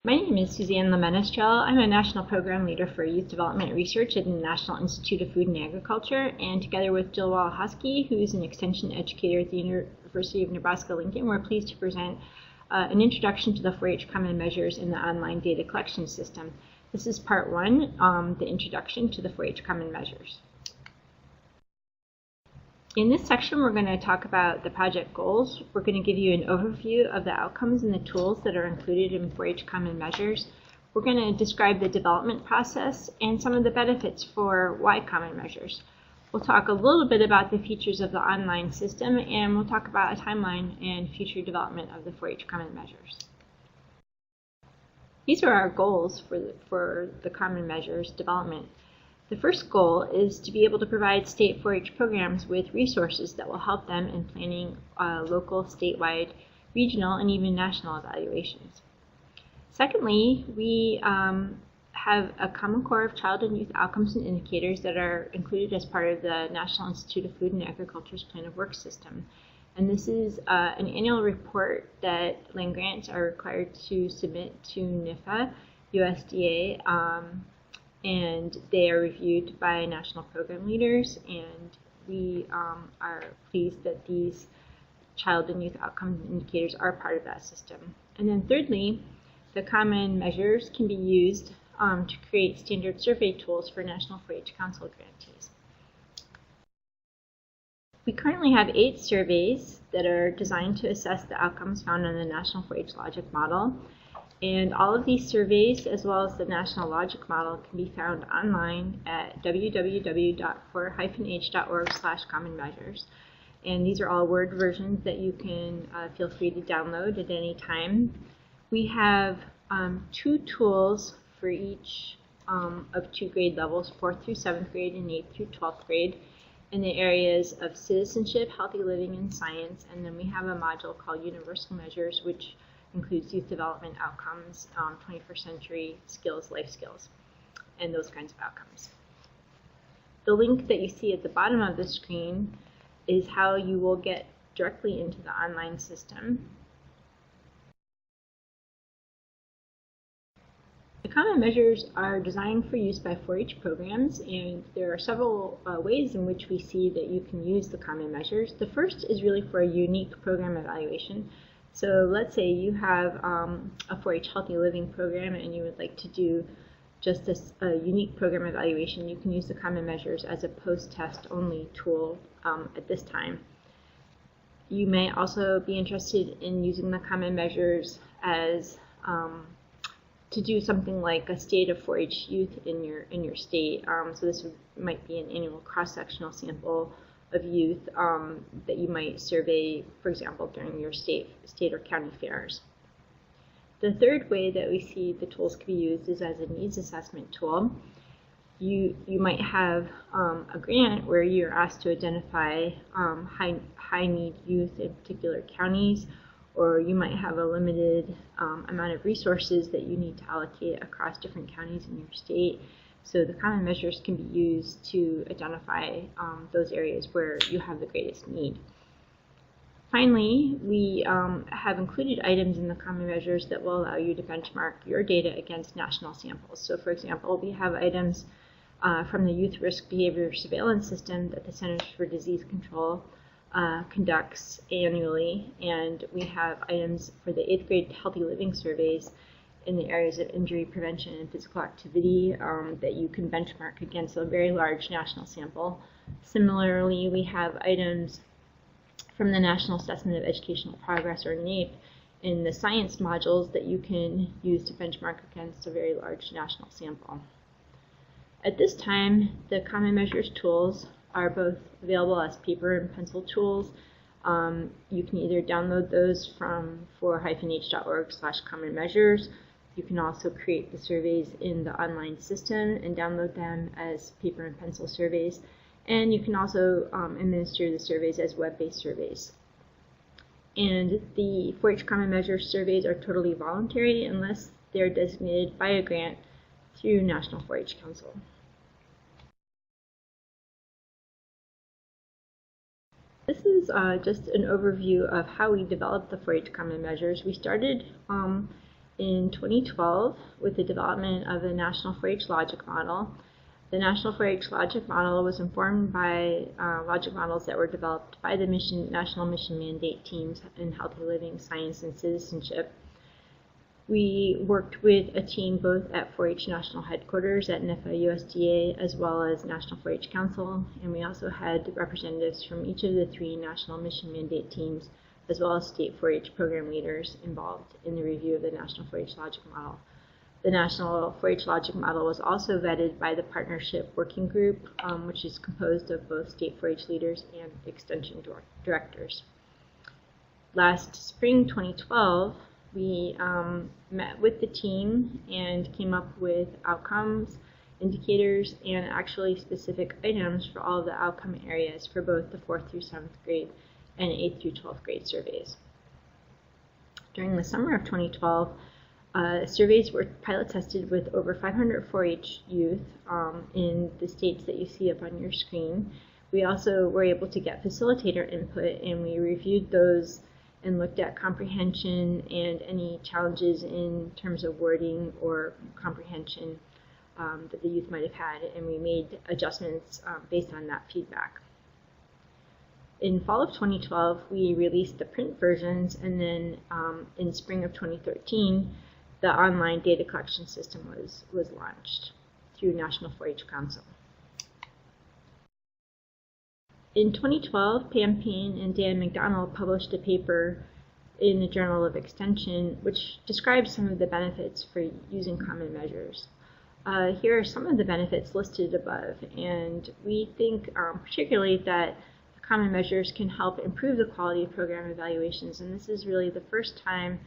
My name is Suzanne Lemenestrel. I'm a National Program Leader for Youth Development Research at the National Institute of Food and Agriculture, and together with Jill Walhosky, who is an Extension Educator at the University of Nebraska-Lincoln, we're pleased to present an introduction to the 4-H Common Measures in the online data collection system. This is part one, the introduction to the 4-H Common Measures. In this section, we're going to talk about the project goals. We're going to give you an overview of the outcomes and the tools that are included in 4-H Common Measures. We're going to describe the development process and some of the benefits for Y Common Measures. We'll talk a little bit about the features of the online system, and we'll talk about a timeline and future development of the 4-H Common Measures. These are our goals for the Common Measures development. The first goal is to be able to provide state 4-H programs with resources that will help them in planning local, statewide, regional, and even national evaluations. Secondly, we have a common core of child and youth outcomes and indicators that are included as part of the National Institute of Food and Agriculture's Plan of Work system. And this is an annual report that land grants are required to submit to NIFA, USDA, and they are reviewed by national program leaders, and we are pleased that these child and youth outcome indicators are part of that system. And then thirdly, the common measures can be used to create standard survey tools for National 4-H Council grantees. We currently have 8 surveys that are designed to assess the outcomes found in the National 4-H Logic Model. And all of these surveys, as well as the National Logic Model, can be found online at www.4-h.org/common-measures. And these are all Word versions that you can feel free to download at any time. We have 2 tools for each of 2 grade levels, 4th through 7th grade and 8th through 12th grade, in the areas of citizenship, healthy living, and science. And then we have a module called Universal Measures, which includes youth development outcomes, 21st century skills, life skills, and those kinds of outcomes. The link that you see at the bottom of the screen is how you will get directly into the online system. The common measures are designed for use by 4-H programs, and there are several ways in which we see that you can use the common measures. The first is really for a unique program evaluation. So let's say you have a 4-H Healthy Living program and you would like to do just a unique program evaluation. You can use the common measures as a post-test only tool at this time. You may also be interested in using the common measures as to do something like a state of 4-H youth in your state. So this might be an annual cross-sectional sample of youth that you might survey, for example, during your state or county fairs. The third way that we see the tools can be used is as a needs assessment tool. You might have a grant where you're asked to identify high need youth in particular counties, or you might have a limited amount of resources that you need to allocate across different counties in your state. So the common measures can be used to identify those areas where you have the greatest need. Finally, we have included items in the common measures that will allow you to benchmark your data against national samples. So for example, we have items from the Youth Risk Behavior Surveillance System that the Centers for Disease Control conducts annually, and we have items for the 8th grade Healthy Living surveys in the areas of injury prevention and physical activity that you can benchmark against a very large national sample. Similarly, we have items from the National Assessment of Educational Progress, or NAEP, in the science modules that you can use to benchmark against a very large national sample. At this time, the Common Measures tools are both available as paper and pencil tools. You can either download those from 4-h.org/common-measures. You can also create the surveys in the online system and download them as paper and pencil surveys. And you can also administer the surveys as web-based surveys. And the 4-H Common Measures surveys are totally voluntary unless they're designated by a grant through National 4-H Council. This is just an overview of how we developed the 4-H Common Measures. We started in 2012 with the development of the National 4-H Logic Model. The National 4-H Logic Model was informed by logic models that were developed by the National Mission Mandate teams in Healthy Living, Science, and Citizenship. We worked with a team both at 4-H National Headquarters at NIFA USDA as well as National 4-H Council, and we also had representatives from each of the 3 National Mission Mandate teams as well as state 4-H program leaders involved in the review of the National 4-H Logic Model. The National 4-H Logic Model was also vetted by the Partnership Working Group, which is composed of both state 4-H leaders and extension directors. Last spring, 2012, we met with the team and came up with outcomes, indicators, and actually specific items for all of the outcome areas for both the 4th through 7th grade and 8th through 12th grade surveys. During the summer of 2012, surveys were pilot tested with over 500 4-H youth in the states that you see up on your screen. We also were able to get facilitator input, and we reviewed those and looked at comprehension and any challenges in terms of wording or comprehension that the youth might have had, and we made adjustments based on that feedback. In fall of 2012, we released the print versions, and then in spring of 2013, the online data collection system was launched through National 4-H Council. In 2012, Pam Payne and Dan McDonald published a paper in the Journal of Extension which describes some of the benefits for using common measures. Here are some of the benefits listed above, and we think particularly that common measures can help improve the quality of program evaluations, and this is really the first time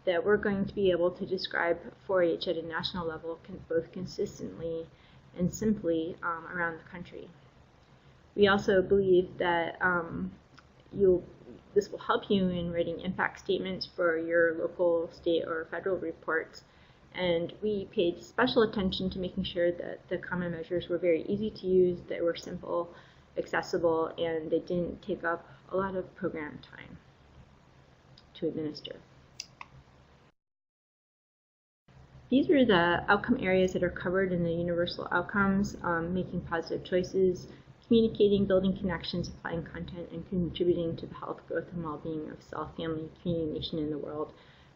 that we're going to be able to describe 4-H at a national level both consistently and simply around the country. We also believe that this will help you in writing impact statements for your local, state, or federal reports, and we paid special attention to making sure that the common measures were very easy to use, that were simple, accessible, and they didn't take up a lot of program time to administer. These are the outcome areas that are covered in the universal outcomes: making positive choices, communicating, building connections, applying content, and contributing to the health, growth, and well-being of self, family, community, nation, and the world.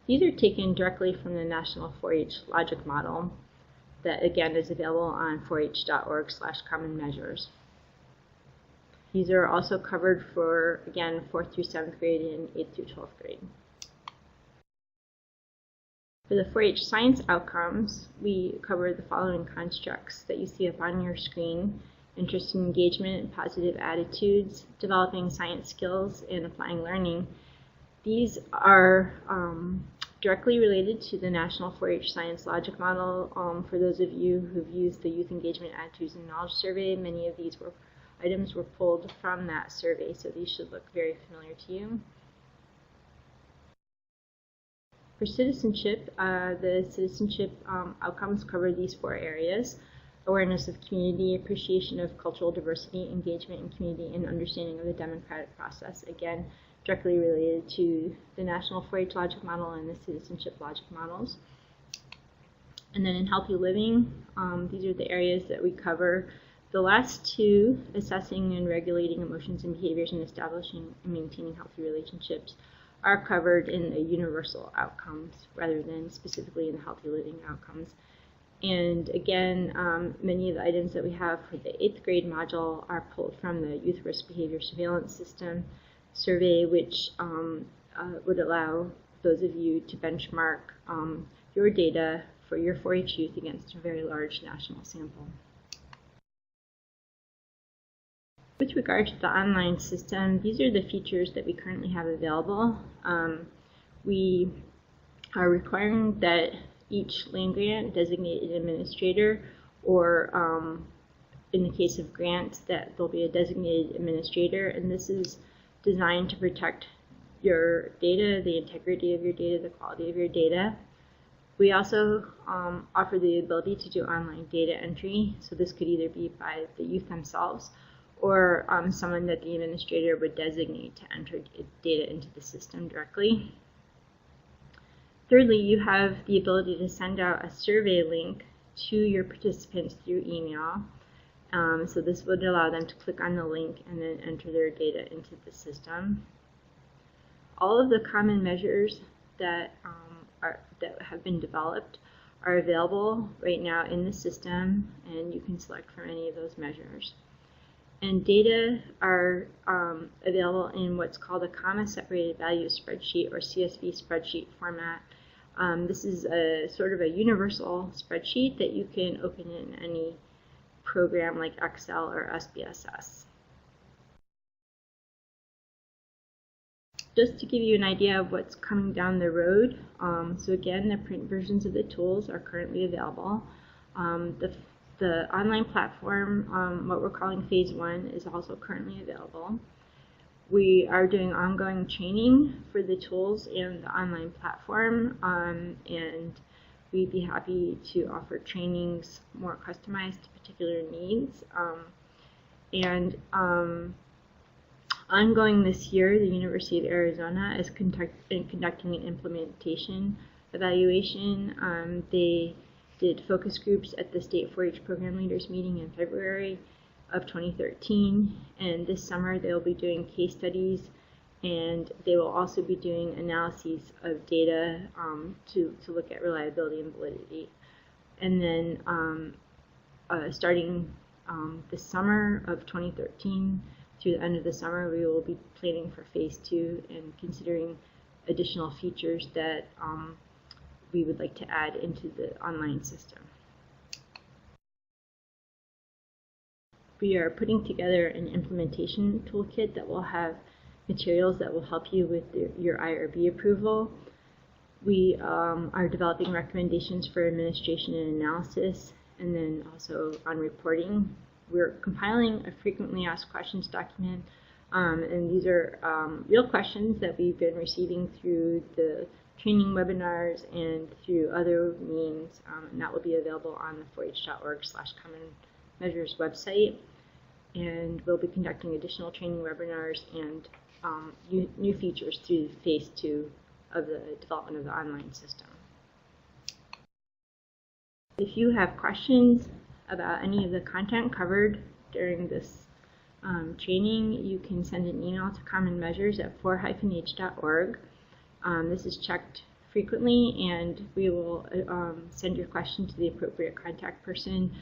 These are taken directly from the National 4-H Logic Model that, again, is available on 4h.org/common measures. These are also covered for, again, 4th through 7th grade and 8th through 12th grade. For the 4-H science outcomes, we cover the following constructs that you see up on your screen: interest and engagement and positive attitudes, developing science skills, and applying learning. These are directly related to the National 4-H Science Logic Model. For those of you who've used the Youth Engagement Attitudes and Knowledge Survey, many of these items were pulled from that survey, so these should look very familiar to you. For citizenship, the citizenship outcomes cover these 4 areas: awareness of community, appreciation of cultural diversity, engagement in community, and understanding of the democratic process. Again, directly related to the National 4-H Logic Model and the Citizenship Logic Models. And then in healthy living, these are the areas that we cover. The last 2, assessing and regulating emotions and behaviors and establishing and maintaining healthy relationships, are covered in the universal outcomes rather than specifically in the healthy living outcomes. And again, many of the items that we have for the 8th grade module are pulled from the Youth Risk Behavior Surveillance System survey, which would allow those of you to benchmark your data for your 4-H youth against a very large national sample. With regard to the online system, these are the features that we currently have available. We are requiring that each land-grant designated administrator, or in the case of grants, that there'll be a designated administrator, and this is designed to protect your data, the integrity of your data, the quality of your data. We also offer the ability to do online data entry, so this could either be by the youth themselves or someone that the administrator would designate to enter data into the system directly. Thirdly, you have the ability to send out a survey link to your participants through email. So this would allow them to click on the link and then enter their data into the system. All of the common measures that have been developed are available right now in the system, and you can select from any of those measures. And data are available in what's called a comma-separated value spreadsheet, or CSV spreadsheet format. This is a sort of a universal spreadsheet that you can open in any program like Excel or SPSS. Just to give you an idea of what's coming down the road, so again, the print versions of the tools are currently available. The online platform, what we're calling Phase 1, is also currently available. We are doing ongoing training for the tools and the online platform, and we'd be happy to offer trainings more customized to particular needs. Ongoing this year, the University of Arizona is conducting an implementation evaluation. They did focus groups at the State 4-H Program Leaders meeting in February of 2013, and this summer they'll be doing case studies, and they will also be doing analyses of data to look at reliability and validity. And then starting this summer of 2013 through the end of the summer, we will be planning for Phase 2 and considering additional features that we would like to add into the online system. We are putting together an implementation toolkit that will have materials that will help you with your IRB approval. We are developing recommendations for administration and analysis, and then also on reporting. We're compiling a frequently asked questions document, and these are real questions that we've been receiving through the training webinars and through other means, and that will be available on the 4h.org/common measures website. And we'll be conducting additional training webinars and new features through Phase 2 of the development of the online system. If you have questions about any of the content covered during this training, you can send an email to commonmeasures@4-h.org. This is checked frequently, and we will send your question to the appropriate contact person.